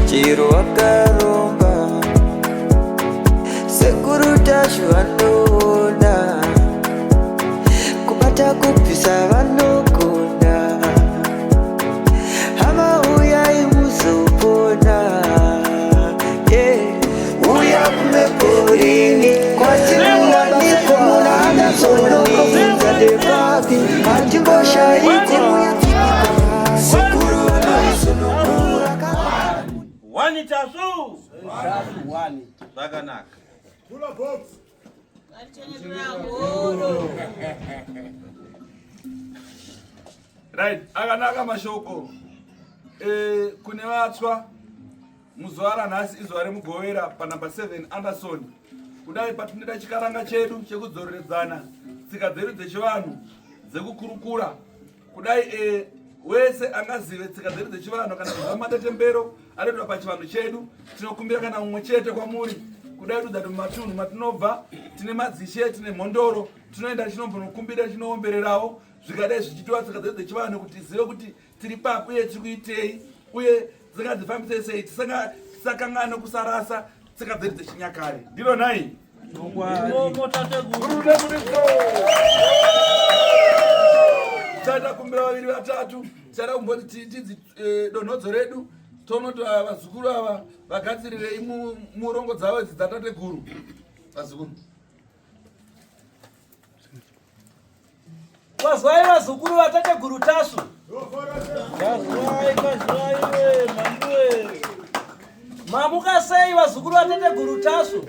chiro wakaromba sekuru tashu vanona kubata kupisa vanogona hama uyai muzopona uya kumeporini kwatimuwaniko munada sonokovinzadevavi hanjingoshaiti sekuru vanoisunungura Wani tasu. Wani. Zaganaka. Pula box. Right, akanaka mashoko. Kune vatswa muzuva ranhasi izuva remugovera panamba 7 Anderson. Kudai patinoita chikaranga chedu chekudzoreredzana tsika dzedu dzechivanhu dzekukurukura. Kudai wese angazive tsika dzedu dzechivanhu kana kuziva madetembero anoitwa pachivanhu chedu. Tinokumbira kana mumwe chete kwamuri kudai tudzati mumatunhu matinobva tine madzishe tine mhondoro tinoenda chinombonokumbira chinoombererawo zvikadai zvichitiwa tsika dzedu dzechivanhu kuti zive kuti tiri papi uye tiri kuitei uye dzingadzifambisei sei tisakangana nokusarasa tsika dzedu dzechinyakare. Ndiro nai tatakumbira vaviri vatatu tichada kumboti tidzi donhodzo redu tonoti vazukuru ava vagadzirirei murongo dzavo idzi dzatateguru. Vazukuru Wazwai vazukuru vatateguru tasu. Kazwai mamwe. Mamuka sei vazukuru vatateguru tasu.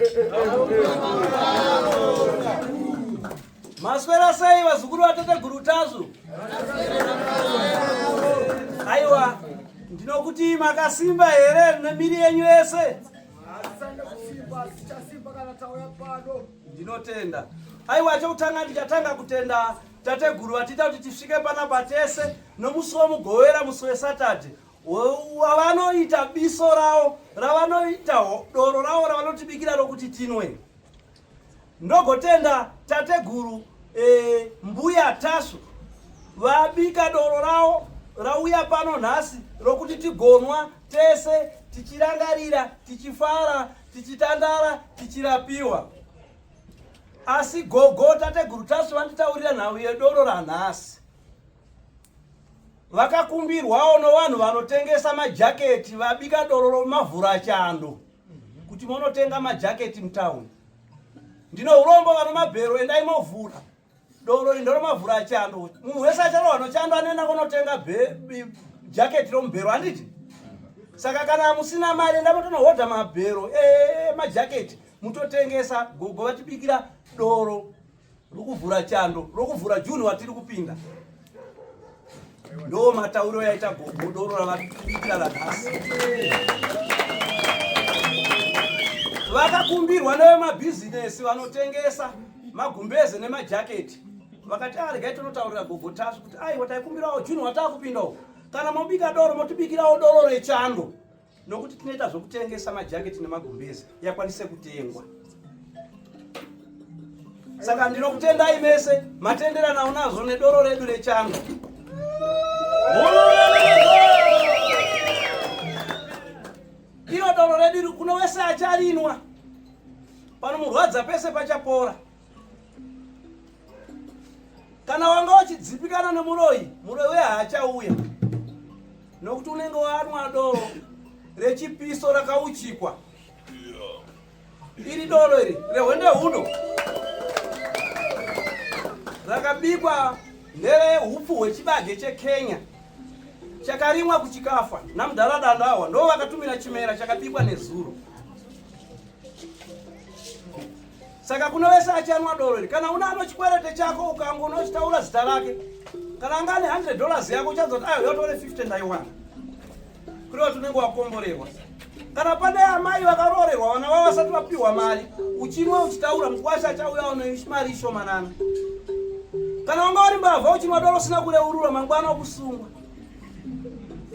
Maswera sei vazukuru vatateguru tasu. Aiwa, ndinokuti makasimba here nemiri yenyu yese. Ndinotenda. Aiwa, chokutanga ndichatanga kutenda tateguru vatita kuti tisvike panapa tese nomusi womugovera musi weSaturday. Wavanoita biso ravo, ravanoita doro ravo ravanotibikira rokuti tinwe. Ndogotenda tateguru mbuya tasu vabika doro ravo rauya pano nhasi rokuti tigonwa tese tichirangarira tichifara tichitandara tichirapiwa. Asi gogo tateguru tasu vanditaurira nhau yedoro ranhasi. Vakakumbirwawo novanhu vanotengesa majaketi vabika doro romavhura chando kuti monotenga majaketi mutauni. Ndino urombo vano mabhero endai movhura doro indoro mavhura chando. Munhu wese acharo vanochando anoenda kunotenga jaketi romubhero handiti. Saka kana musina mari enda motonohodha mabhero majaketi mutotengesa. Gogo vatibikira doro rokuvhura chando rokuvhura June watiri kupinda. Ndo matauro yaita gogo doro ravatibikira ranhasi. Vakakumbirwa nevemabhizinesi vanotengesa magumbeze nemajaketi. Vakati regai tonotaurira gogo tasu kuti aiwa taikumbirawo June watakupindawo. Kana mobika doro motibikirawo doro rechando. Nokuti tinoita zvokutengesa majaketi nemagumbeze yakwanise kutengwa. Saka ndinokutendai mese matenderana unazo nedoro redu rechando. Iro doro redu kuno wese acharinwa. Pano murwadza pese pachapora. Kana wanga uchidzipikana nemuroyi, muroyi weha achauya. Nokuti unenge wanwa doro rechipiso rakauchikwa. Iri doro iri rehwende huno rakabikwa nerehupfu hwechibage cheKenya chakarimwa kuchikafa namudharadanda awa ndo vakatumira chimera chakabikwa nezuro. Saka kuno wese achanwa doro iri. Kana unano chikwerete chako ukangonochitaura zita rake kana angane $100 yako uchanzoti ayo yotore 50 ndaiwana kuriwa tunenge wakomborerwa. Kana pane amai vakarorerwa vana vavo vasati vapiwa mari uchinwa uchitaura mukwasha achauya nemari ishomanana. Kana wanga uri mbavha uchinwa doro usina kureurura mangwana okusungwa.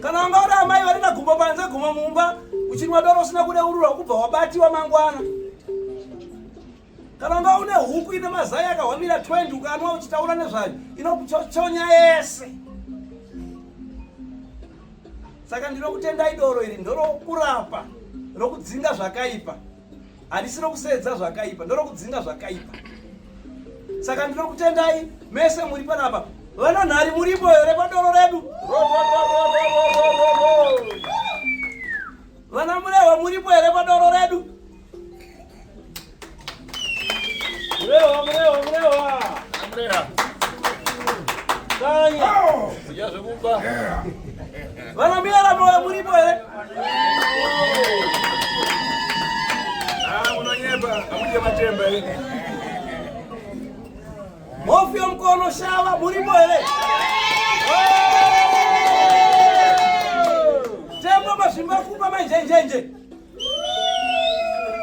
Kana wanga uri amai varina gumbo panze gumbo mumba uchinwa doro usina kureurura kubva wabatiwa mangwana. Kana wanga une huku ine mazai akahwamira 20 ukanwa uchitaura nezvayo inokuchonya yese. Saka ndinokutendai doro iri ndorokurapa, rokudzinga zvakaipa. Harisi rokusedza zvakaipa, ndorokudzinga zvakaipa. Saka ndinokutendai mese muri panapa. Vana nhari muripo here padoro redu? Vana murewa muripo here padoro redu? Murewa. Kanya. Vana miyara moyo muripo here? Unonyeba, amuje matemba here. Mofio mkono shawa muripo here? Tembo mashimba kupa majenjenje.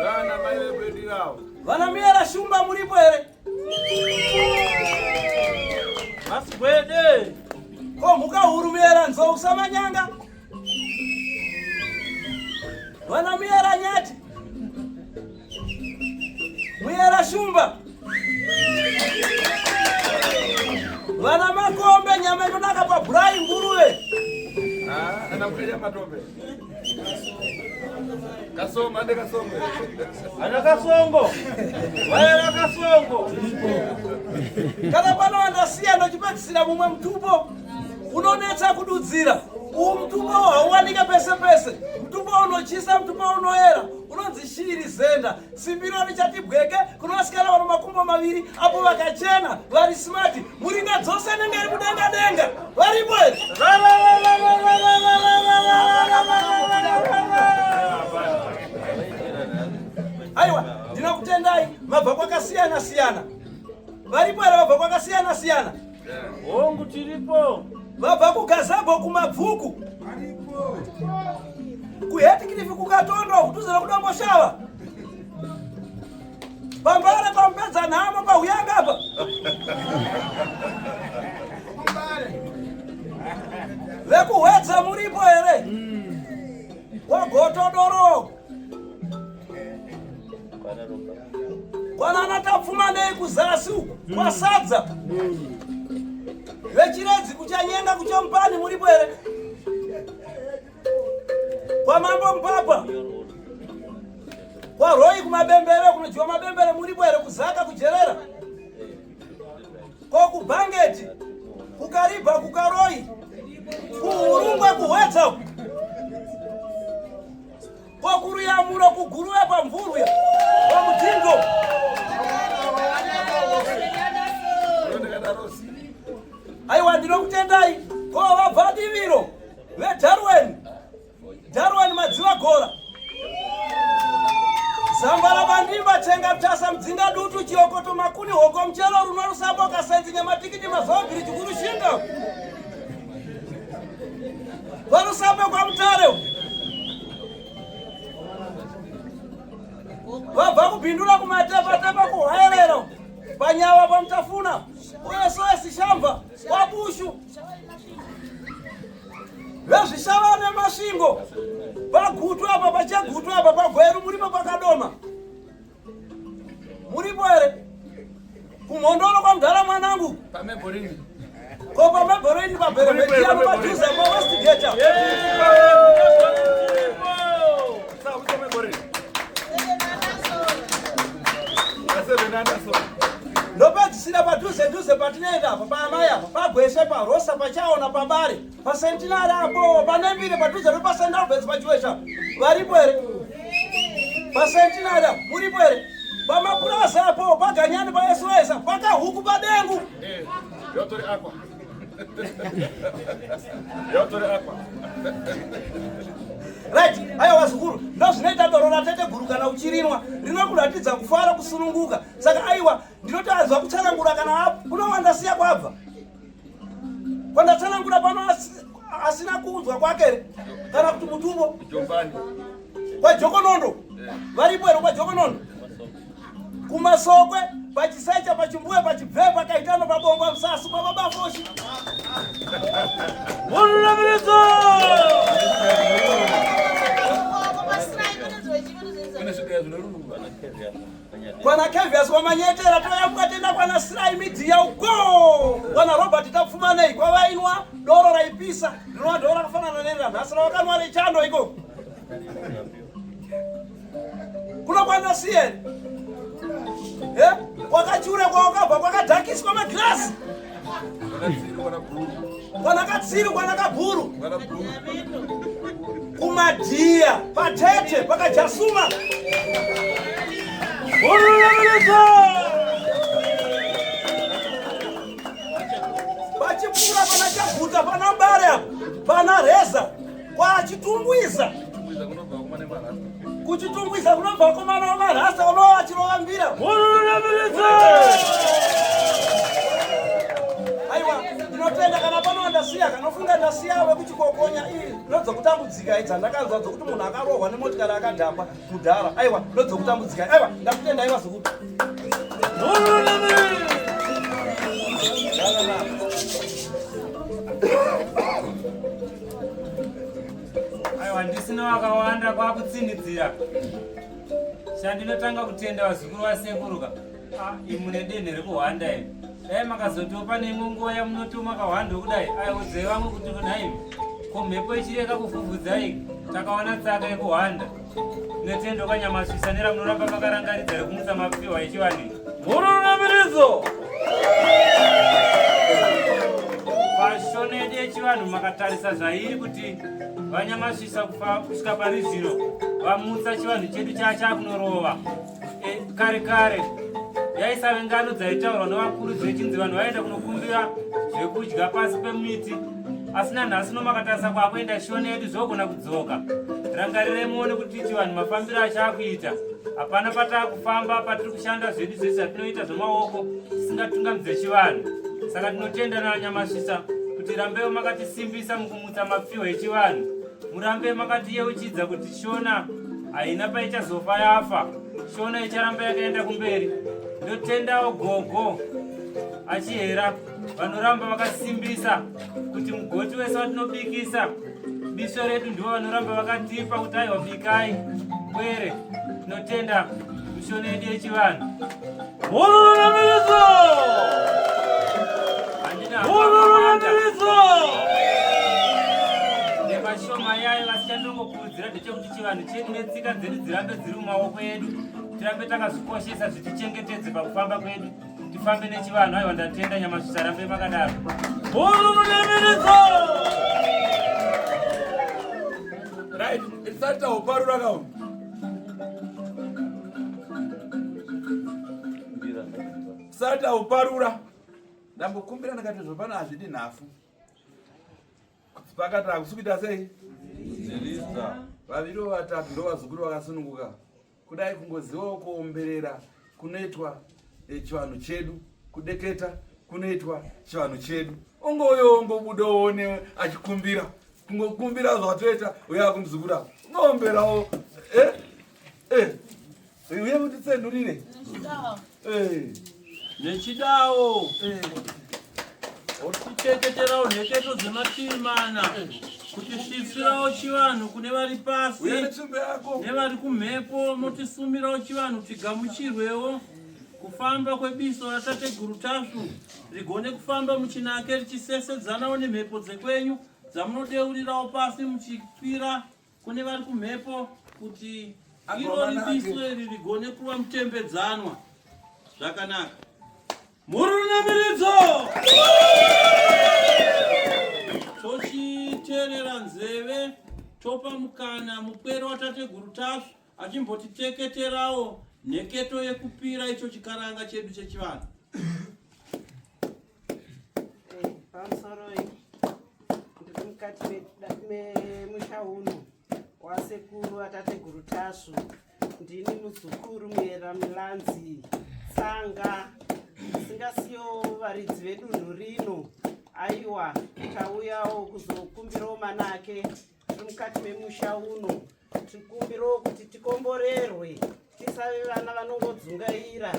Vana maiwe kwedirao. Vana miyara shumba muripo here? Masibwede. Ko muka huru miyara nzou samanyanga? Vana miyara nyati? Miyara shumba? Vana makombe nyama inonaka pa brai nguruwe? Ana mkenya matombe. Kasoma ande kasombe. Ana kasongo. Waera kasongo. Kana pano andasiya ndochipatisira mumwe mtupo unonetsa kududzira. Mtupo hauwanika pese pese. Mtupo unochisa, mtupo unoera. Unonzi shiri zenda. Simbiro richati bweke. Kunowasikana vano makumbo maviri. Apo vakachena. Vari smart. Muringa dzose nenge iri kudenga denga. Vari bwe. Aiwa, ndinokutendai mabva kwakasiyana siyana. Varipo here vabva kwakasiyana siyana? Hongu tiripo. Vabva kugazabo kumabvuku. Kuhetikirifi kukatondo kutuzira kudomboshava. Pambare pampedza nhamo pahuyanga apa. Vekuhwedza muripo here? Wagotodoro. Kwanana tapfuma nei kuzasi uku kwasadza. Vechiredzi kuchanyenga kuchompani muripo here? Kwamambo mpapa. Kwaroi kumabembere kunodyiwa mabembere muripo here? Kuzaka kujerera. Ko kubhangeti. Kukaribha kukaroi. Kuhurungwe kuhwedza uku. Ko kuruyamuro kuguruwe pamvurwe. Pamutindo. Aiwa ndinokutendai. Ko vabva diviro veDarwen. Darwen madziva gora. Zambara bandimba chenga mtasa mdzinga dutu chiokoto makuni hoko mchelo runo rusabo kasenzi nyamatikiti mazobiri chikuru shinda. Varusabe kwa mtare. Vabva kupindura kumatepa kuhaerero. Panyawa pamtafuna. Uyesoesi shamba. Wabushu. Vezvishava nemasvingo. Pagutu apa pachagutu apa pagweru muripo pakadoma. Muripo here? Kumhondoro kwamudhara mwanangu. Pameborini. Ko pameborini paBherebhetiano padhuze paWestgate. Sasa pameborini. Ndopedzisira padhuze patinoenda apa paamai apa pagweshe parosa pachaona pabare pasentinari apo panembire padhuze nepasendabhedzi pachiwesha. Varipo here? Pasentinari apo muripo here? Pamapuraza apo paganyani paSOS pakahuku padengu. Yotori aqua. Yotori aqua. Right, ayo wazukuru, ndo zvinoita doro ratete guru kana uchirinwa, rinokuratidza kufara kusununguka. Saka aiwa, ndinotaadzwa kutsanangura kana apo, kunowanda siya kwabva. Kwandatsanangura pano asina kuudzwa kwake kana kuti mutumbo. Jombani. Kwa Jokonondo. Varipo here kwa Jokonondo. Kumasokwe, pachisecha, pachimbuye, pachibve, pakaitano, pabomba msasu, pababafoshi. Mununamiritso. Kwana Kevias wamanyetera toyambwa tenda kwana Sirai Media uko. Kwana Robert tapfumanei kwa vainwa doro raipisa. Ndinwa doro kafanana nena kufarira nhasira wakanwari chando iko kunokwana siye kwakachiura kwawakabva kwakadhakiswa magirasi kwanakatsiri kwanakabhuru kumadhiya patete pakajasuma pachipfuura pana chaguta pana bare apo pana reza kwachitumbwiza kuchitumbwiza kunobva komana wamarasa unova achirovambira aiwa ndinotenda kana pano ndasiya kanofunga ndasiya wekuchikokonya nodzokutambudzika idza ndakanzwa dzokuti munhu akarohwa nemotikari akadhamba mudhara aiwa nodzokutambudzika aiwa ndakutenda aiwa zokuti aiwa ndisina wakawanda kwakutsinidzira chandinotanga kutenda vazukuru vasekuruka imune denhe rekuhwanda imi dai makazotopa neimwe nguva yamunoti makahwanda kudai aiudzai vamwe kuti naimi ko mhepo ichireka kufufudza takaona tsaka yekuhwanda notendo kanyamasvisa neramunoramba makarangaridza rekumutsa mapiwa echivanhu murunamiridzo pashona yedu yechivanhu makatarisa zvairi kuti vanyamasvisa kusvika pari zvino vamutsa chivanhu chedu chachakunorova kare kare yaisave ngano dzaitaurwa nevakurudzi vechinzi vanhu vaenda kunokumbira zvekudya pasi pemiti asina nhasi nomakatarisa kwakuenda shona yedu zvogona kudzoka rangarirei muone kuti chivanhu mafambiro achakuita hapana patakufamba patiri kushanda zvedu zvese zvatinoita zvemaoko tisingatungamidze chivanhu saka tinotenda nanyamasvisa kuti rambei makatisimbisa mukumutsa mapfiwa echivanhu murambe makatiyeuchidza kuti shona haina paichazofa yafa shona icharamba yakaenda kumberi ndotendawo gogo achihera vanoramba vakasimbisa kuti mugoti wese watinobikisa biso redu ndivo vanoramba vakatipa kuti aiwa bikai kwere tinotenda mishona yedu yechivanhu murunamiridzo murunamiridzo nemashoma yayo vasichandongokurudzira ndechekuti chivanhu chedu netsika dzedu dzirambe dziri mumaoko edu tirambe takazvikoshesa zvitichengetedze pakufamba kwedu tifambe nechivanhu aiwa ndatenda nyamasvisa rambe makadaro murunamiridzo right isati auparura kawo sati auparura ndambokumbira ndakati zvopano hazvidi nhafu pakati akusukita sei vaviri vatatu ndo vazukuru vakasununguka kudai kungozivawo kuomberera kunoitwa chivanhu chedu kudeketa kunoitwa chivanhu chedu ongoyo ongobudaone achikumbira kungokumbira zvatoita uya kumuzukura unomberawo uye mutitsenurire nechidawo otichengeterawo nheketo dzematimana kuti tisvirawo chivanhu kune vari pasi nevari kumhepo motisumirawo chivanhu tigamuchirwewo kufamba kwebiso ratateguru tasvu rigone kufamba muchinake richisesedzanawo nemhepo dzekwenyu dzamunodeurirawo pasi muchikwira kune vari kumhepo kuti irori biso iri rigone kuva mutembedzanwa zvakanaka murunamiridzo tochiteerera nzeve topa mukana mukwere watateguru tasvu achimbotiteeketerawo nheketo yekupira icho chikaranga chedu chechivanhu pamusoro ndiri mukati memusha uno wasekuru atateguru tasvu ndini muzukuru muyera milanzi tsanga singasiyo varidzi vedunhu rino aiwa tauyawo kuzokumbirawo manake tiri mukati memusha uno tikumbirawo kuti tikomborerwe tisave vana vanongodzungaira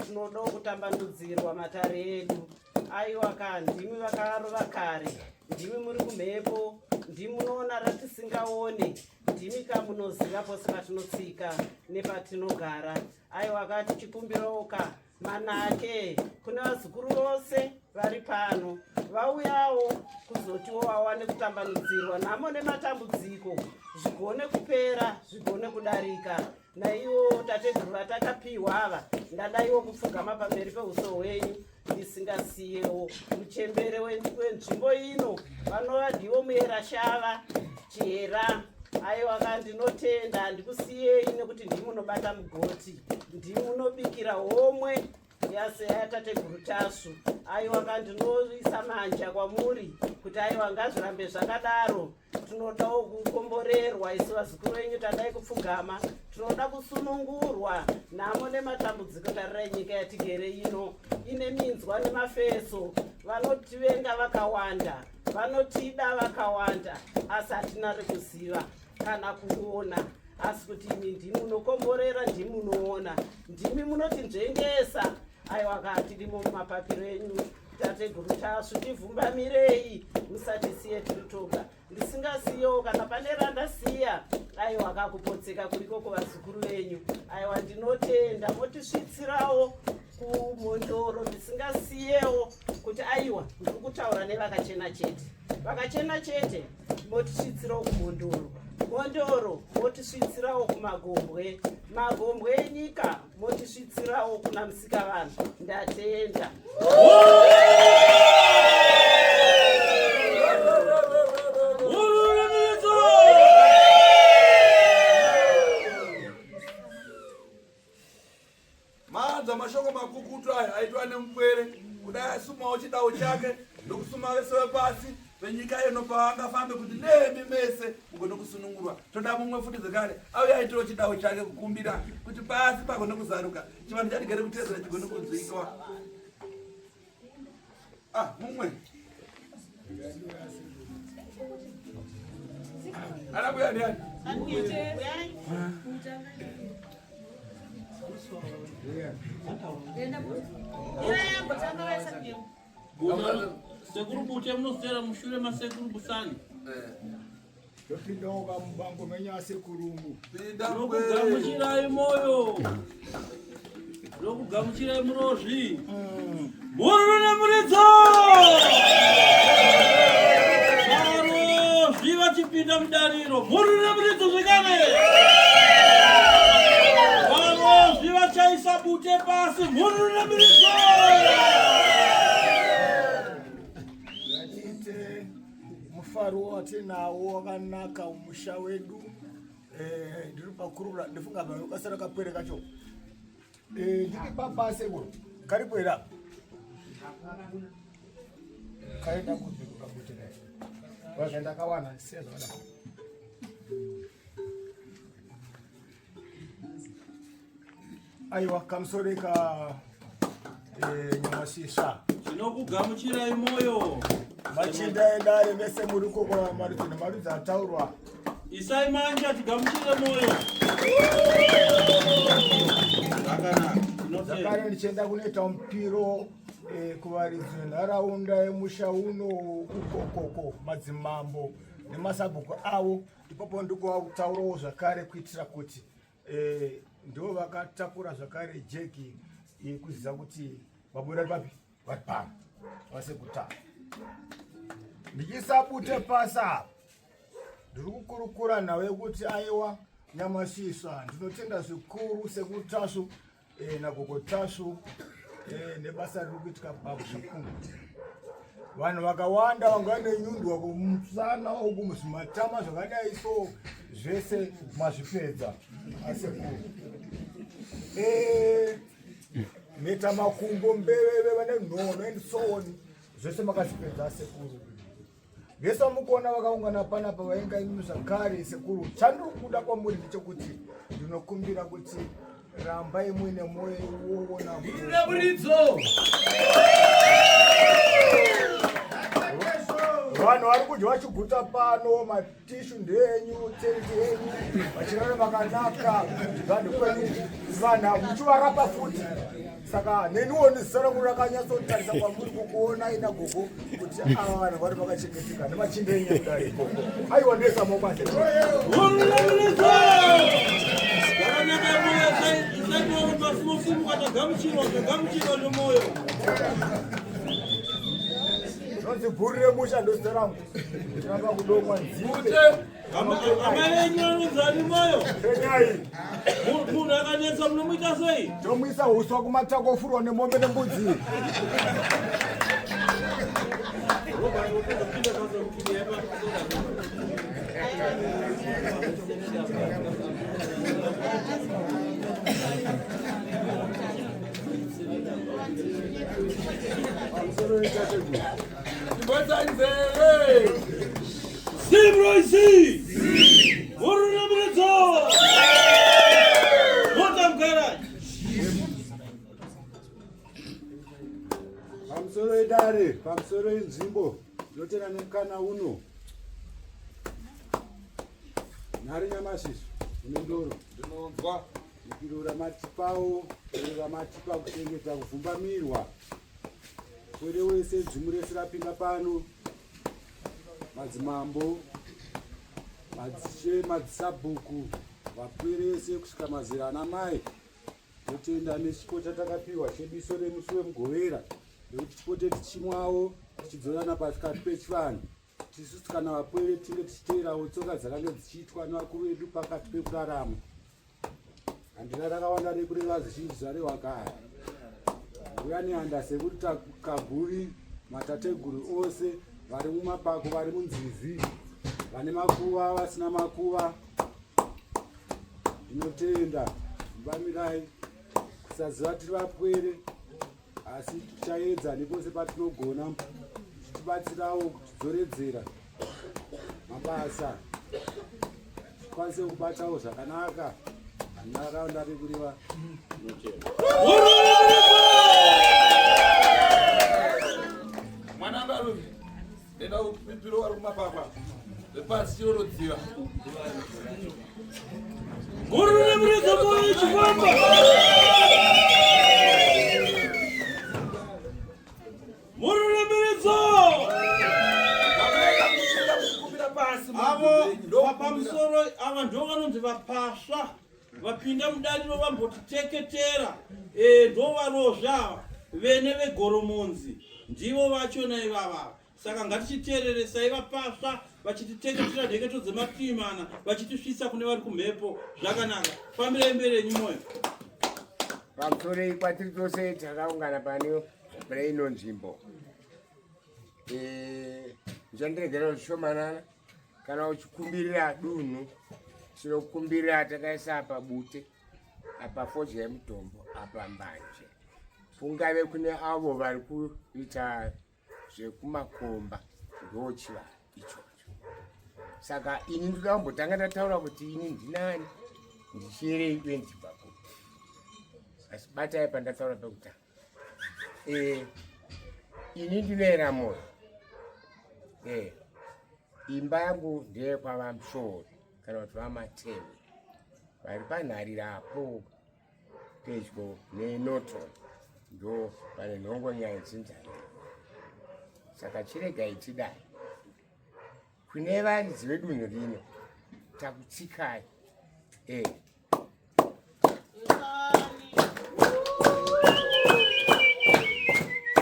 tinodawo kutambanudzirwa matare edu aiwa ka ndimi vakarova kare ndimi muri kumhepo ndimi munoona ratisingaone ndimi kamunoziva pose patinotsika nepatinogara aiwa ka tichikumbirawo ka manake kune vazukuru vose vari pano vauyawo kuzotiwo vawane kutambanudzirwa nhamo nematambudziko zvigone kupera zvigone kudarika. Naivo tateguru vatakapiwa ava ndadaiwo kupfugama pamberi peuso hwenyu ndisingasiyewo muchembere wenzvimbo ino vanova ndiwo muyera shava chera. Aiwa kandinotenda handikusiyei nekuti ndimunobata mugoti, ndimunobikira homwe yase yatateguru tasu. Aiwa kandinoisa manja kwamuri kuti aiwa ngazvirambe zvakadaro. Tinodawo kukomborerwa isu vazukuru venyu tadai kupfugama, tinoda kusunungurwa nhamo nematambudziko. Tarirai nyika yatigere ino ine minzwa nemafeso, vanotivenga vakawanda, vanotida vakawanda, asi hatina rekuziva kana kuona. Asi kuti imi ndimi munokomborera, ndimi munoona, ndimi munotinzvengesa. Aiwa katirimo mumapapiro enyu tateguru tasu, tivhumbamirei musatisiye tiri toga. Ndisingasiyewo kana pane randasiya aiwa kakupotseka kuriko kuvazukuru venyu. Aiwa ndinotenda motisvitsirawo kumhondoro, ndisingasiyewo kuti aiwa ndiri kutaura nevakachena chete. Vakachena chete motisvitsirawo kumhondoro, mhondoro motisvitsirawo kumagombwe, magombwe enyika motisvitsirawo kuna musikavanhu. Ndatenda. Maanza mashoko makukutu aya aitwa nemupwere kudai asumawo chidawo chake ndokusuma vese vepasi venyika ino pavangafambe kuti nemi mese mugone kusunungurwa. Toda mumwe futi zvekare auya aitirawo chidawo chake kukumbira kuti pasi pagone kuzaruka chivanhu chatigere kutedzera chigone kunzwikwa. Mumwe anabuya ndiani? Sekuru bute munosera mushure masekuru busani. Topindawo kamubango menya sekurumbu. Lokugamuchirai moyo. Lokugamuchirai murozvi. Murune muridzo! Varozvi vachipinda mudariro. Murune muridzo zvekare. Varozvi vachaisa bute pasi. Murune muridzo! Mufaro watinawo wakanaka umusha wedu. Ndiri pakurura ndifunga vanhu kasara kapwere kacho. Ndiri papase ko. Karipwera. Kaenda kubika kuti naye. Wakaenda kawana seza wala. Aiwa kamsoreka nyamashisha. Tinokugamuchirai moyo. Machinda edare mese muri kokora marudzi nemarudzi ataurwa. Isai manja tigamuchire moyo. Zakare ndichenda kunoita mupiro kuvaridzi venharaunda yemusha uno ukokoko madzimambo nemasabhuku avo. Ipapo ndikuvataurawo zvakare kuitira kuti ndo vakatakura zvakare jeki kuziva kuti vabwera papi vari pano vasekutanga. Ndichisabute pasa ndiri kukurukura nawe kuti aiwa nyamashisha ndinotenda zvikuru sekutasu nagogotasu nebasa riri kuitika pazvikuru. Vanhu vakawanda vanganenyundwa kumusana uku muzvimatama zvakadai so zvese mazvipedza asekuru. Meta makumbo mbeveve vane nhono and so on zvese makazvipedza asekuru. Vese mukuona vakaungana panapa vainga imi zvakare sekuru. Chandiri kuda kwamuri ndechekuti ndinokumbira kuti rambai muine moyo woona Muridzo. vanhu vari kudya vachiguta pano, matishu ndenyu, tenti yenyu, vachirara vakanaka, zvigandhi kwenyu, vanhu muchivarapa futi. Saka neniwo nezera muri rakanyatsotarisa kwamuri kukuona ina gogo kuti ava vanhu vari vakachengeteka nemachinde enyu kudare ikoko. Aiwa ndesa mobasa. Zvakanaka moyo isaiwa masimusimu kana gamuchiro zvegamuchiro zvemoyo. nozibhurire musha ndositerangu tiramba kudomwa nzinde amayenyu anuzani moyo penyai munhu akanetsa munomuita sei tomuisa huswa kumatako ofurwa nemombe nembudzi Simroisi! Urunamirizo! Motamkara! pamusoro edare pamusoro enzvimbo ndotera nekana uno nhari nyamasviso unendoro ndinonzwa iro ramatipawo iro ramatipa kuchengeta kuvhumbamirwa kwere wese dzimu rese rapinda pano madzimambo madzishe madzisabhuku vapwere vese kusvika mazera ana mai totenda nechipo chatakapiwa chebiso remusi wemugovera nekuti tipote tichimwawo tichidzorana pakati pechivanhu tisusu kana vapwere tinge tichiteerawo tsoka dzakange dzichiitwa nevakuru vedu pakati pekurarama handina rakawanda rekureva zizhinji zvarehwa kare uya nehanda sekuti takaguri matateguru ose vari mumapako vari munzizi vane makuva vasina makuva ndinotenda mbamirai kusaziva tiri vapwere asi tichaedza nepose patinogona tichibatsirawo kutidzoredzera mabasa tikwanise kubatawo zvakanaka handina rakaunda rekureva mwana ngarume ndenda kupipiro vari kumapapa vepasi chironodziva Urunamirizo moyo chifamba! Urunamirizo! Avo vapamusoro ava ndo vanonzi vapasva vapinda mudariro vambotiteketera ndo varozva vene vegoromonzi ndivo vachona ivava saka ngatichiteereresai vapasva vachititeketera nheketo dzematimana vachitisvisa kune vari kumhepo zvakanaka fambirai mberi moyo pamusoro kwatiri tose takaungana pane ino nzvimbo ndichandiregera zvishomanana kana uchikumbirira dunhu tinokumbirira takaisa apa bute apa fodya yemutombo apa mbanje kungave kune avo vari kuita zvekumakomba ndochiva ichocho saka ini ndoda kumbotanga ndataura kuti ini ndinani ndichierei benzimbabwe asi batai pandataura pekutanga ini ndinoera moyo imba yangu ndeyekwaVamusoro kana kuti vamatemi vari panharirapo pedyo neNorton ndo pane nhongonya dzinzari saka chiregai tidai kune varidzi vedunhu rino takutsikai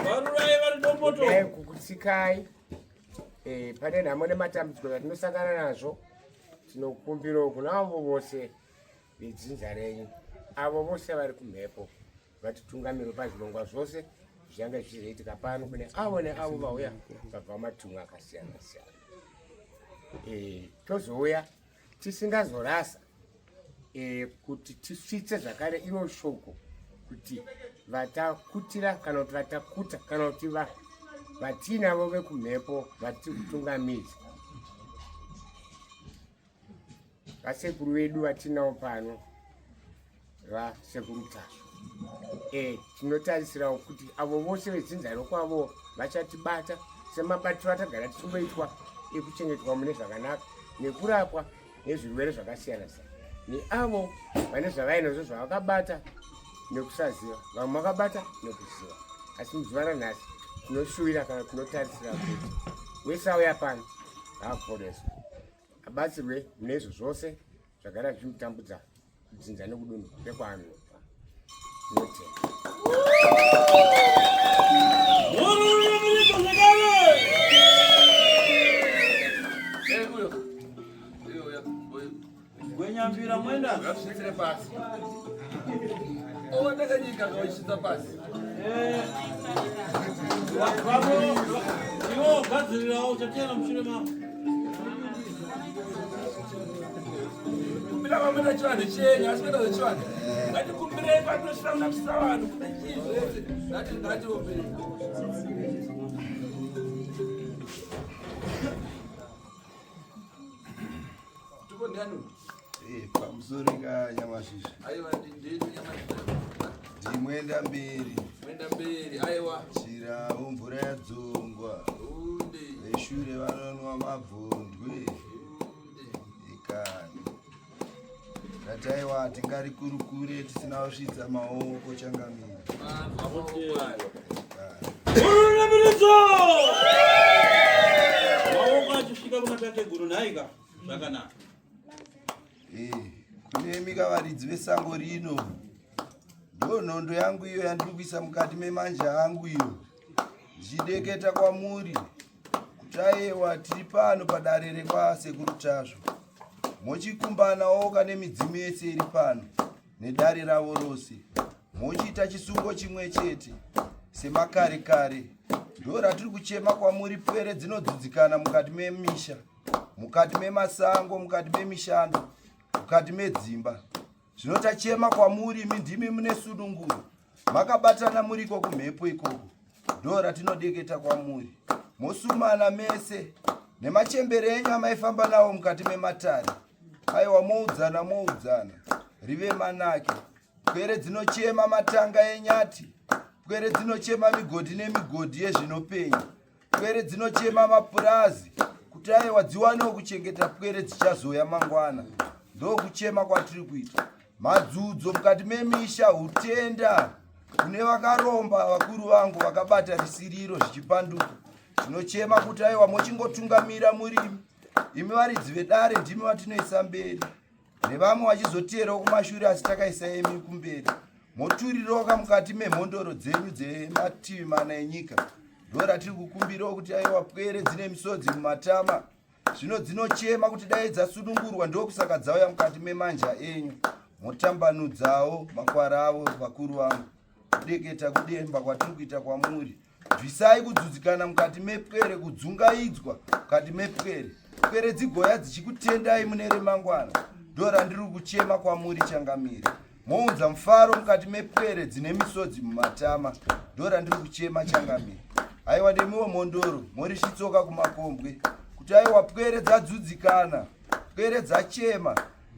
varurai vari domboto kukutsikai pane nhamo nematambudziko atinosangana nazvo tinokumbira kuna avo vose vedzinza renyu avo vose vari kumhepo vatitungamirwe pazvirongwa zvose zvichange zvichizoitika pano kune avo neavo vauya vabva matunhu akasiyana siyana tozouya tisingazorasa kuti tisvitse zvakare iro shoko kuti vatakutira kana kuti vatakuta kana kuti vatinavo vekumhepo vatiri kutungamidza vasekuru vedu vatinavo pano vasekuru tasvo tinotarisirawo kuti avo vose vedzinza rokwavo vachatibata semabatiro atagara tichingoitwa ekuchengetwa mune zvakanaka nekurapwa nezvirwere zvakasiyana siyana neavo vane zvavainazvo zvavakabata nekusaziva vamwe vakabata nekuziva asi muzuva ranhasi tinoshuwira kana tinotarisira kuti wese auya pano haaporeswa abatsirwe mune izvo zvose zvagara zvichimutambudza kudzinza nekudunhu rekwaanobva tinotenda. Gwenyambira mwenda. Ngatusvitsire pasi. Owataka nyika ngawishitsa pasi. Vavo iwo gadzirirawo chatera mushure mavo. Kumbira vamwena chivanhu chenyu asi kuenda zvechivanhu. Ngatikumbirei patinosvira kunakisa vanhu kune chinhu zvese. Ngatiopei. Tuko ndiani? Pamusoro kanyamashizha. Aiwa ndini nyamashizha. Ndimwenda mberi. Mwenda mberi aiwa. Chirawo mvura yadzongwa. Unde. Veshure vanonwa mabvondwe. Ikani. Tataiwa tingari kurukure tisina kusvitsa maoko changamira. Maoko achisvika kuna tateguru nhaika zvakanaka. Kune mikavaridzi vesango rino. Ndo nhondo yangu iyo yandiri kuisa mukati memanja angu iyo. Ndichideketa kwamuri. Kutaiwa tiri pano padare rekwasekuru Tazvo. Mochikumbanawo kane midzimu yese iri pano nedare ravo rose. Mochiita chisungo chimwe chete semakare kare. Ndo ratiri kuchema kwamuri pwere dzinodzidzikana mukati memisha, mukati memasango, mukati memishando, mukati medzimba. Zvino tachema kwamuri mindimi mune sununguro. Makabatana muriko kumhepo ikoko. Ndo ratinodeketa kwamuri. Mosumana mese nemachembere enyu amaifamba nawo mukati mematare. Aiwa moudzana moudzana. Rive manake. Pwere dzinochema matanga enyati. Pwere dzinochema migodhi nemigodhi yezvinopenya. Pwere dzinochema mapurazi. Kuti aiwa dziwanewo kuchengeta pwere dzichazoya mangwana. Ndo kuchema kwatiri kuita. Madzudzo mukati memisha, utenda. Kune vakaromba vakuru vangu vakabata risiriro zvichipanduka. Tinochema kuti aiwa mochingotungamira murimi. Imi varidzi vedare ndimi vatinoisa mberi. Nevamwe vachizoterawo kumashure asi takaisa emi kumberi. Moturiroka mukati memhondoro dzenyu dzemativi mana enyika. Ndo ratiri kukumbirawo kuti aiwa pwere dzine misodzi mumatama. Zvino dzinochema kuti dai dzasunungurwa ndokusaka dzauya mukati memanja enyu. Motambanudzawo makwara avo vakuru vangu. Kudeketa kudemba kwatiri kuita kwamuri. Bvisai kudzudzikana mukati mepwere, kudzungaidzwa mukati mepwere. Pwere dzigoya dzichikutendai mune remangwana. Ndo randiri kuchema kwamuri changamire. Mounza mufaro mukati mepwere dzine misodzi mumatama. Ndo randiri kuchema changamire. Aiwa nemiwo mondoro, muri chitsoka kumakombwe. Kuti aiwa pwere dzadzudzikana, pwere dzachema.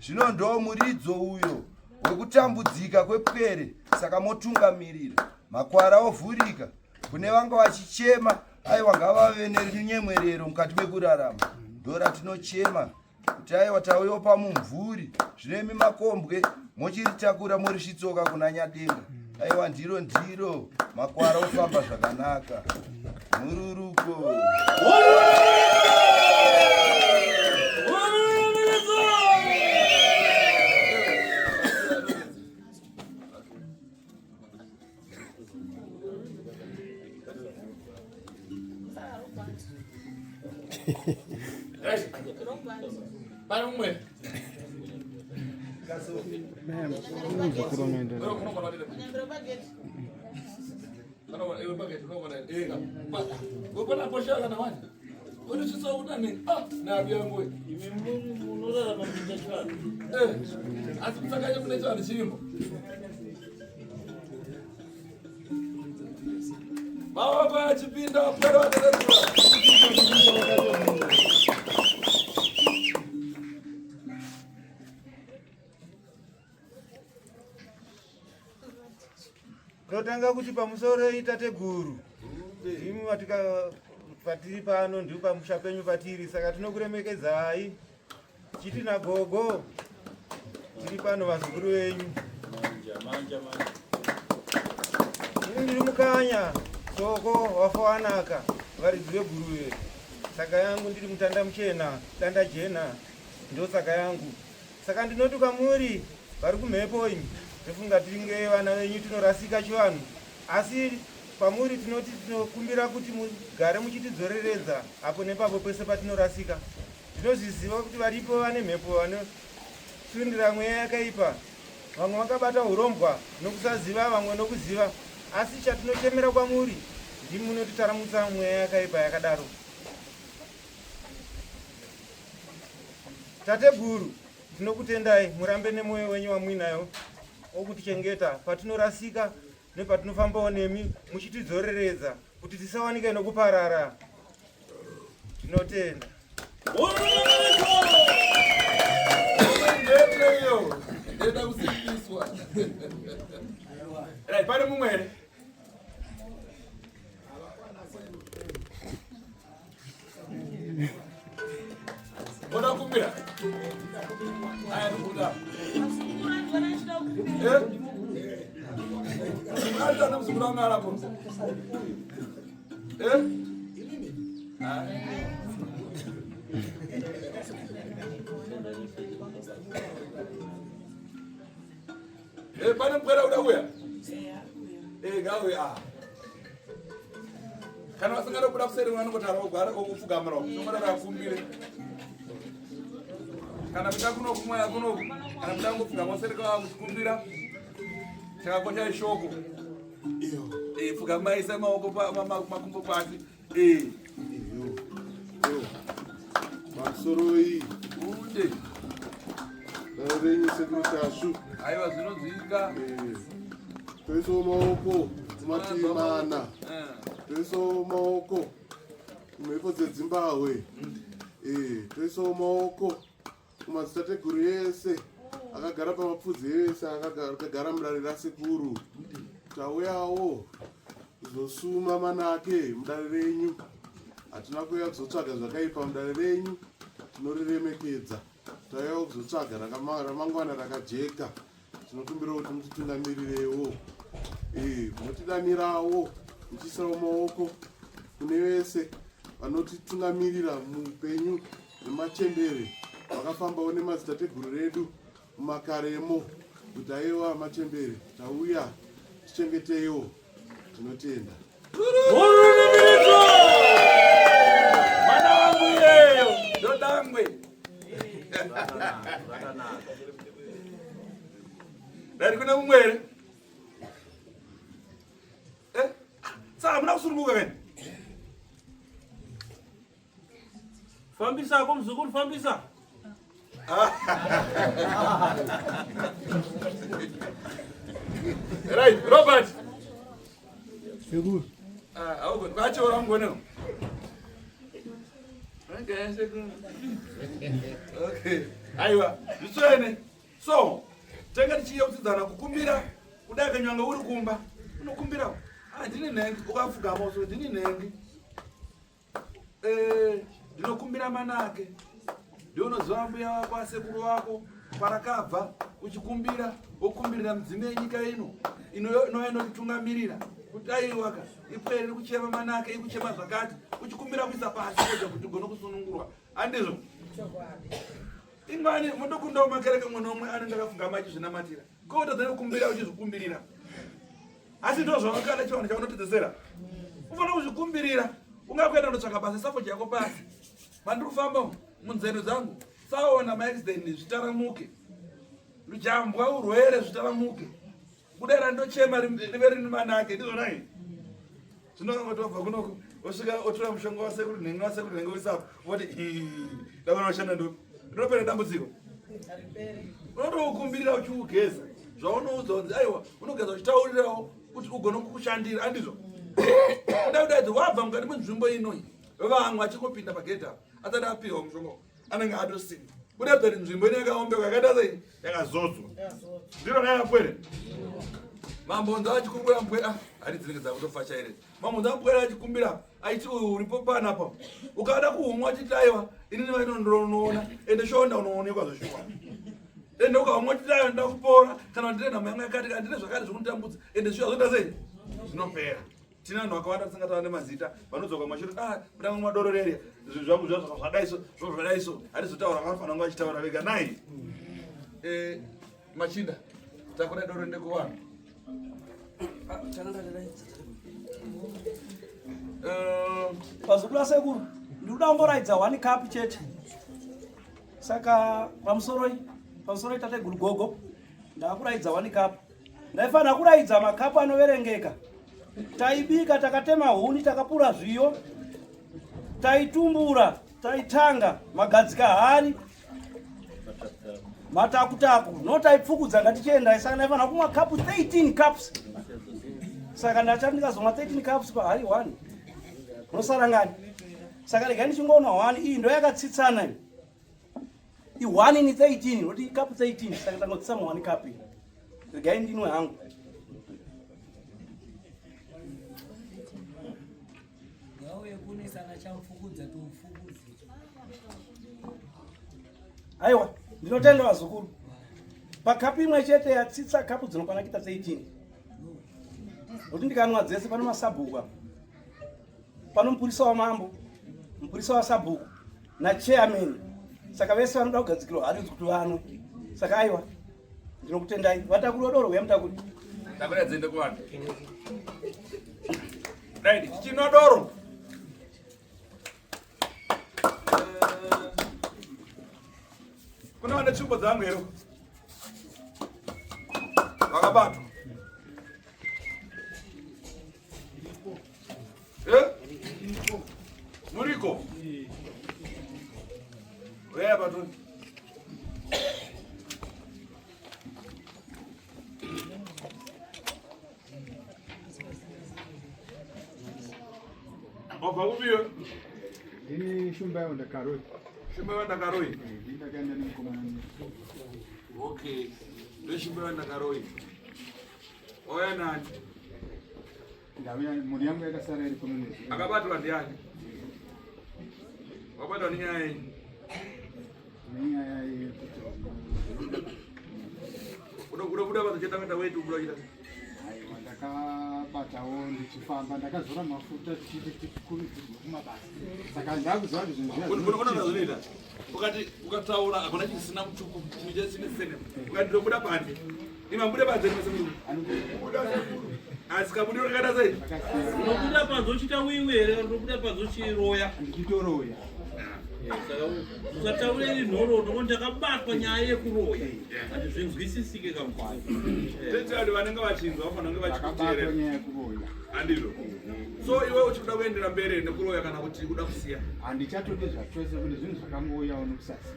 Zvino ndo muridzo uyo wekutambudzika kwepwere, saka motungamirira. Makwara ovhurika. Kune vanga vachichema, aiwa ngavave nenyemwerero mukati mekurarama. Ndo ratinochema kuti aiwa tauyawo pamumvuri. Zvino imi makombwe mochiritakura muri chitsoka kuna Nyadenga. Aiwa ndiro makwara ofamba zvakanaka. Mururuko. Totanga kuti pamusoro itateguru. Imi patiri pano ndipo pamusha penyu patiri, saka tinokuremekedzai. Chiti na gogo. Tiri pano vazukuru venyu. Manja. Ndiri mukanya soko wafanaka varidzi veguruwe. Saka yangu ndiri mutanda muchena, danda jena. Ndo saka yangu. Saka ndinoti kwamuri vari kumhepo imi. Tofunga tiringe vana venyu tinorasika chivanhu. Asi pamuri tinoti tinokumbira kuti mugare muchitidzoreredza apo nepapo pese patinorasika. Ndinozviziva kuti varipo vane mhepo vanosundira mweya yakaipa. Vamwe vakabata urombwa nokusaziva, vamwe nokuziva. Asi chatinochemera kwamuri ndimunotitaramutsa mweya yakaipa yakadaro. Tateguru, tinokutendai murambe nemwoyo wenyu wamuinayo wokutichengeta patinorasika nepatinofambawo nemi, muchitidzoreredza kuti tisawanika nokuparara. Tinotenda. Ndenda kusimbiswa. Pane mumwere. Oda kumbira. Aya kuda. Ata na msukura ngala hapo. Pane mkwera uda kuya? Gawe kana wasangana kuda kuseri mwana kuti arogara kokupfugamira somara rakumbire kana kuda kuno kumwaya kuno kana kuda ngopfugama seri kwa kukumbira chakakocha ishoko pfugamai isa maoko makumbo pasi masoroi unde venyu sekuritashu aiwa zvinozika toiso maoko kumatimana toiso maoko kumhepo dzedzimbabwe toiso maoko kumadzitateguru yese akagara pamapfudzi ese akagara mudare rasekuru tauyawo kuzosuma manake mudare renyu. Hatina kuuya kuzotsvaga zvakaipa mudare renyu, tinoriremekedza. Tauyawo kuzotsvaga ramangwana rakajeka. Tinokumbira kuti mutitungamirirewo, munotidanirawo, muchiisawo maoko kune vese vanotitungamirira muupenyu nemachembere vakafambawo nemadzitateguru redu mumakaremo kuti aiwa machembere tauya tichengeteiwo. Tinotenda. Mwana wangu yeyo ndodangwe. Dari kuna mumwere. Saka muna kusurumuka kani? Fambisa kwa mzukuru, fambisa. Right, Robert. Seguro. Auko kwacho ramgono. Okay. Aiwa, zviswene. So, tenga tichiye kutsidzana kukumbira, kudai kanyanga uri kumba, unokumbira. Ndine nhengi, ukafugama so ndine nhengi. Ndinokumbira manake. Ndinoziva mbuya wako asekuru wako parakabva uchikumbira, wokumbirira mudzime yenyika ino. Inoenda kutungamirira. Kuti aiwaka ipere kuchema manake ikuchema zvakati uchikumbira kuisa pasi kuja kuti ugone kusunungurwa andizvo ingani mundokundawo makereke mwana umwe anenge akafungama achizvinamatira kota dzanokumbira uchizvikumbirira asi ndo zvavakada chivanhu chaunotedzesera ufanira kuzvikumbirira ungakuenda kunotsvaka basa safoji yako pasi mandiri kufamba munzendo dzangu saona maaccident zvitaramuke rujambwa urwere zvitaramuke kudera ndochema rive rini manake ndizvonai zvinongotobva kunoko osvika otora mushonga wasekuru nhengi wasekuru nhengi wisapo voti ndakona kushanda ndopi ndinopera dambudziko unotokumbirira uchiugeza zvaunoudza kunzi aiwa unogeza uchitaurirawo kuti ugone kukushandira andizvo kuda kudaidzi wabva mukati menzvimbo inoi vamwe achingopinda pagedhi apo asati apiwa mushonga anenge atosimba kuda kudzati nzvimbo ino yakaombekwa yakaita sei yakazodzwa ndiro nayapwere mambonza achikumbira mbwera ari dzinenge dzakutofacha ere mambonza mbwera achikumbira aiti uripo panapa ukada kuumwa achitaiwa inini vainondinoona ende shonda unoonekwa zvoshuwa ende ukaumwa achitaiwa ndakupora kana ndine nhama yangu yakati andine zvakati zvinotambudza ende shuwa zoita sei zvinopera tina vanhu vakawanda tisingatava nemazita vanodzoka mashiro mutange madororeri zvangu zvadaiso zvadaiso hatizotaura vanofanira kunge vachitaura vega nai machinda takuda doro ndekuvanhu pazukuru sekuru ndikuda kumboraidza 1 cup chete Saka pamusoro tateguru gogo ndakuraidza 1 cup. Ndaifana kuraidza makapu anoverengeka. Taibika takatema huni takapura zviyo. Taitumbura, taitanga magadzika hari. Matakutaku notaipfukudza ngatichenda saka ndaifana kumwa cup 13 cups. Saka ndachandikazomwa 13 cups pahari 1. Unosarangani. Saka regai ndichingoona 1 iyi ndo yakatsitsana iyi. I 1 ni 13 noti cup 13 saka ndangotsisa 1 cup. Regai ndinwe hangu. Aiwa, ndinotenda vazukuru. Pakapi imwe chete yatsitsa kapu dzinokwana kuita 18. Kuti ndikanwa dzese pano masabhuku. Pano mupurisa wa mambo, mupurisa wa sabhuku na chairman. Saka vese vanoda kugadzikirwa hari kuti vano. Saka aiwa, ndinokutendai. Vatakuru vodoro uya mutakuri. Tabera dzende kuvanhu. Right, chinodoro. Kuna vana tsvimbo dzangu here vakabatwa muriko uya patoni wabva kupiyo ini shumba yao ndakaroi shumba yao ndakaroi ndakaenda nemukomana okay ndeshumba yao ndakaroi oya nani ndauya mhuri yangu yakasara iri kuno nezi akabatwa ndiani wabatwa nenyaya yenyu nenyaya yekuti unokuda vazochetaenda wetu kudaita aiwa ndakabatawo ndichifamba ndakazora mafuta tichikumabasa saka ndakuziva kuti zvinhuunoita ukati ukataura akuna chisina mutuku chinhu chesine sene ukati ndobuda pande imambude panze asi kabudi rakada sei unobuda panze uchita wiwi here unobuda panze uchiroya ndichitoroya ukataura iri nhoroondo ndakabatwa nyaya yekuroya handizvinzwisisike kamufani tete vanhu vanenge vachinzwa vafanira kunge ndakabatwa nyaya yekuroya handizvo so iwe uchikuda kuendera mberi nekuroya kana kuti kuda kusiya handichatodi zvachose kuti zvinhu zvakangoyawo nokusasiya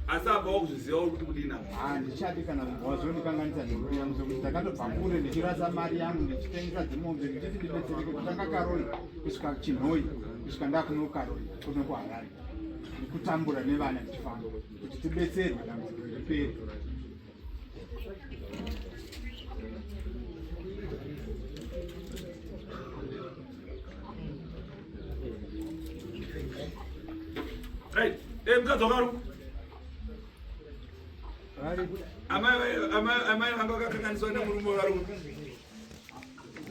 asi abvawo kuzvizivawo kuti kudina handichadi kana wazondikanganisa nemhuri yangu sokuti ndakatobva kure ndichirasa mari yangu ndichitengesa dzemombe ndichiti ndibetsereke kutanga karoi kusvika chinhoi kusvika ndakuno karoi kuno kuharare nekutambura nevana ndichifamba kuti tibetserwe dambudziko riperi right mukadzi wakaru amai vanga vakakanganiswa nemurume wakarume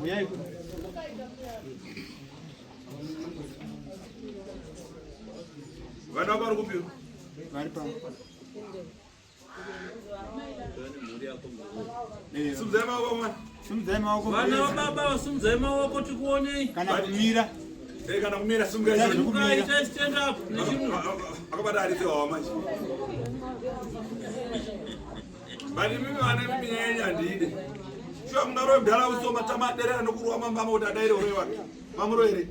uyai vana vavari kupiwa vari pamwe simudzai maoko mwana simudzai maoko vana vababa simudzai maoko tikuonei kana kumira kana kumira simukaita stand up akabata arisewawa manje bani mimi vane mimi nyanya handide shuwa mungarowe mdala usoma tamaderera nokuruwa mambama kuti adaire uroyi wake mamuroere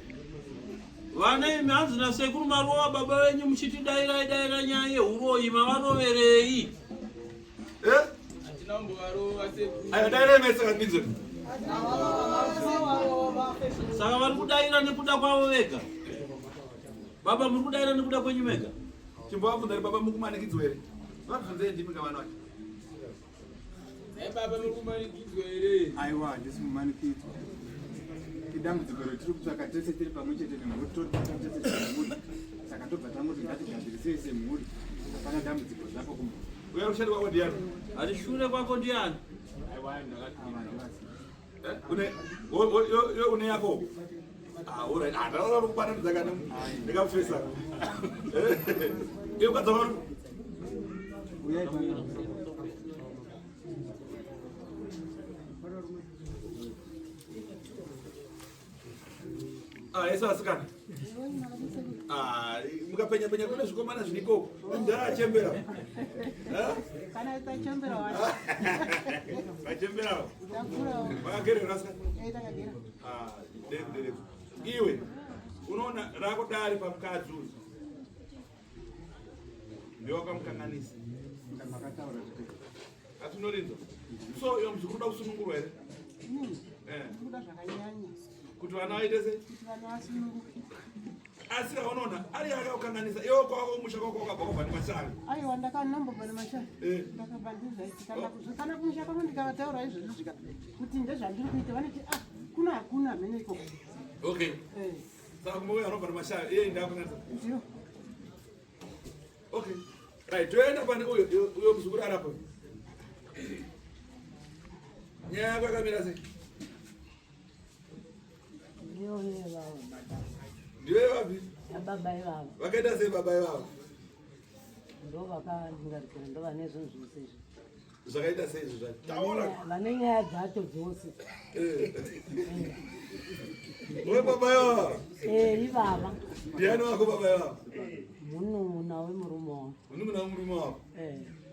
vana imi hanzi nasekuru marowa baba venyu muchiti daira nyaya yeuroyi mavaroverei ayo daire meseka ndidzo saka vari kudaira nekuda kwavo vega baba muri kudaira nekuda kwenyu vega chimbovabvunza ri baba mukumanikidzwa here vabvunzei ndimi ngavana vacho baba mukumanikidzwa here aiwa handisi mumanikidzwa idambudziko rotiri kutsvaka tese tiri pamwe chete nemhuri totese semhuri saka tobva tangoti ngatigadzirisei semhuri hapana dambudziko zvapo kumhuri uya rushadi kwako ndiani ari shure kwako ndiani une yako ndaaa kupananidzaka ndikamufesa iye ukadzaka uyai ese vasikana ukapenya penya kune zvikomana zviriko ndarachembera Kana itachembera wacho. vachemberawo Ndakurawo. vakagerera rasa Takagera. dereko iwe unoona rako dari pamukadzi uyu ndewakamukanganisa atinorinzwa so iyo muzukuru uda kusunungurwa here Kuda zvakanyanya. kuti vana vaite sei Kuti vana vasununguke. asi kaunoona ari akaukanganisa iwo kwako musha kwako wakabva kubva nemashanga Aiwa ndakanomboba nemasha. Ndakabva ndizvaiti kana kumusha kwako ndikavataura izvozvo zvika kuti ndezvandiri kuita vanoti hakuna mhene ikoko. okay saka kumboya anobva nemashanga iye ndakukanganisa Ndiyo. okay right toenda pane uyo muzukuru arapo nyaya yako yakamira sei ndiwe vapi Baba ivavo vakaita sei baba ivavo ndo vakandingarikira ndo vane zvinhu zvose izvi zvakaita sei izvi zvacho taura vane nyaya dzacho dzose we baba ivavo ivava ndiani wako baba ivavo munun'una wemurume wavo munun'una wemurume wavo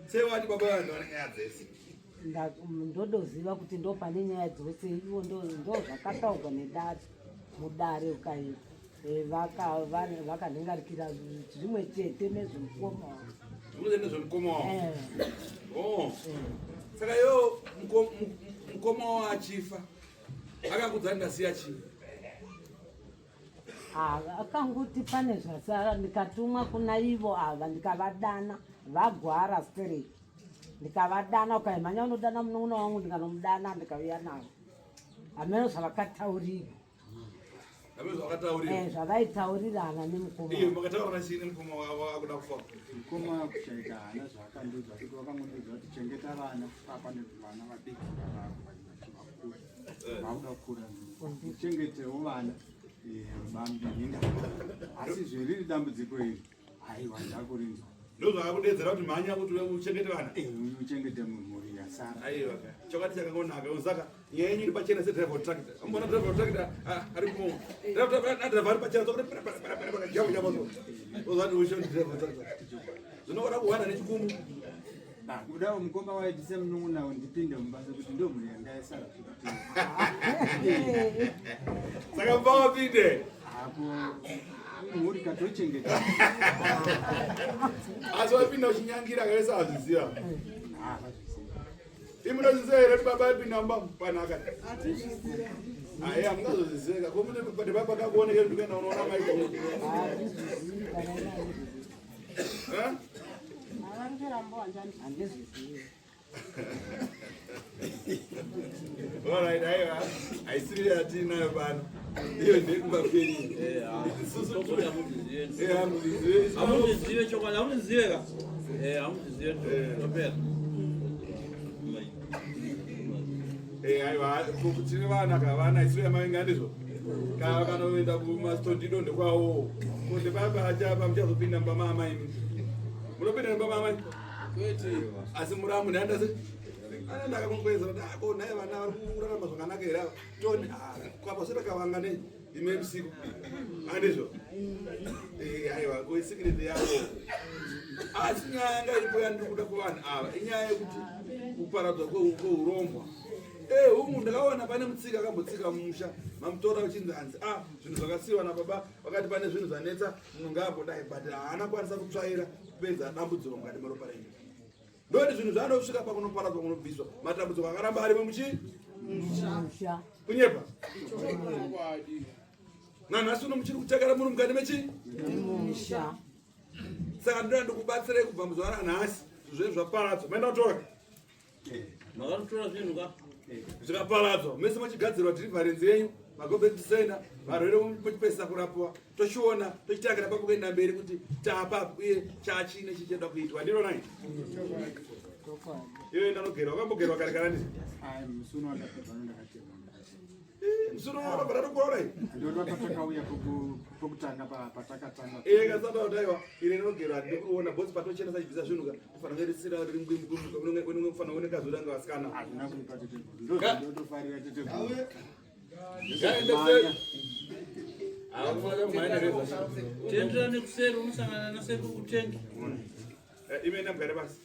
sei wati baba ivavo ndo vane nyaya dzese ndodoziva kuti ndo pane nyaya dzose ivo ndo zvakataurwa nedare mudare ukaiva vakandingarikira zvimwe chete nezvemukoma wavo zvimwe chete nezvemukoma wavo saka iwo mukoma wavo achifa akakudzani ndasiya chii akanguti pane zvasara ndikatumwa kuna ivo ava ndikavadana vagwara straight ndikavadana ukaimhanya unodana munun'una wangu ndikanomudana ndikauya navo hameno zvavakataurira zvavaitaurirana makataurirana chii nemukoma wavo akuda kufa mukoma kushaika hana zvaakandiudza kuti vakangondiudza kuti chengeta vana papane vana vadiki vakuru vauda kukura uchengetewo vana bambirinda asi zveriri dambudziko iri haiwa ndakurinzwa ndozvakakudedzera kuti mhanya kuti uchengete vana uchengete mhuri yasara aiwa chokwadi chakangonaka saka nyaya yenyu iri pachena sedriver tractor ambona driver tractor ari kumo driver ari pachena ozvati ushoni driver tractor zvinoona kuhwana nechikumu kudawo mukoma waitise munun'unawo ndipinde mubasa kuti ndo mhuri yanga yasara saka mba wapinde apo mhuri katochengeta asi wapinda uchinyangira kaisa azviziva imunozviziva here kuti baba apinda mba panaka ai hamungazozviziveka ko mune pati baba kakuonekei kuti kuenda unoona maiko alright aiwa haisiri yatinayo pano iyo ndekungaperi hamuzizive chokwadi hamuziziveka hamuzizive topera aiwa tine vana kavana isiri yamavenga ndizvo kava kanoenda kumastondido ndekwawo kunde papachapa muchazopinda mba maamai munopinda mba maamai asi muramu ndandase ndakamukweza kuti ako naye vana vari kurarama zvakanaka here ava toni kwapasota kavanga nei ime usiku andizvo aiwa kuisikiriti yavo asi nyaya yanga iripo yandiri kuda kuvanhu ava inyaya yekuti kuparadzwa kweurombwa umu ndakaona pane mutsika akambotsika mumusha mamutora uchinzi hanzi zvinhu zvakasiyiwa nababa vakati pane zvinhu zvanetsa munhu ngaambodai but haana kwanisa kutsvaira kupedza dambudziko mukati meropa renyu ndoti zvinhu zvanosvika pakunoparadzwa kunobviswa matambudziko akaramba ari memuchi kunyepa nanhasi uno muchiri kutekera munhu mukati mechi saka ndoda ndikubatsirei kubva muzuva ranhasi zvezvi zvaparadzwa maenda kutora makatotora zvinhu ka zvikaparadzwa mese machigadzirwa dhirivharenzi yenyu magobekisena varwere muchipedzisa kurapiwa tochiona tochitangira papo kuenda mberi kuti tapa uye chachine chichida kuitwa ndiro nai iwe ndanogera wakambogerwa kare kana ndizi musuno wakabva tatokurai ndoda patakauya pokutanga patakatanga kasata utaiwa ine ndinogerwa ndikuona bhosi patochenesa chibvisa zvinhu kufanira risira kufanira kuone kazi udanga vasikana hazvina kuipa tetebu ndotofarira tetebu tenderani kuseri unosangana nasekuru kutengi imene mgare basi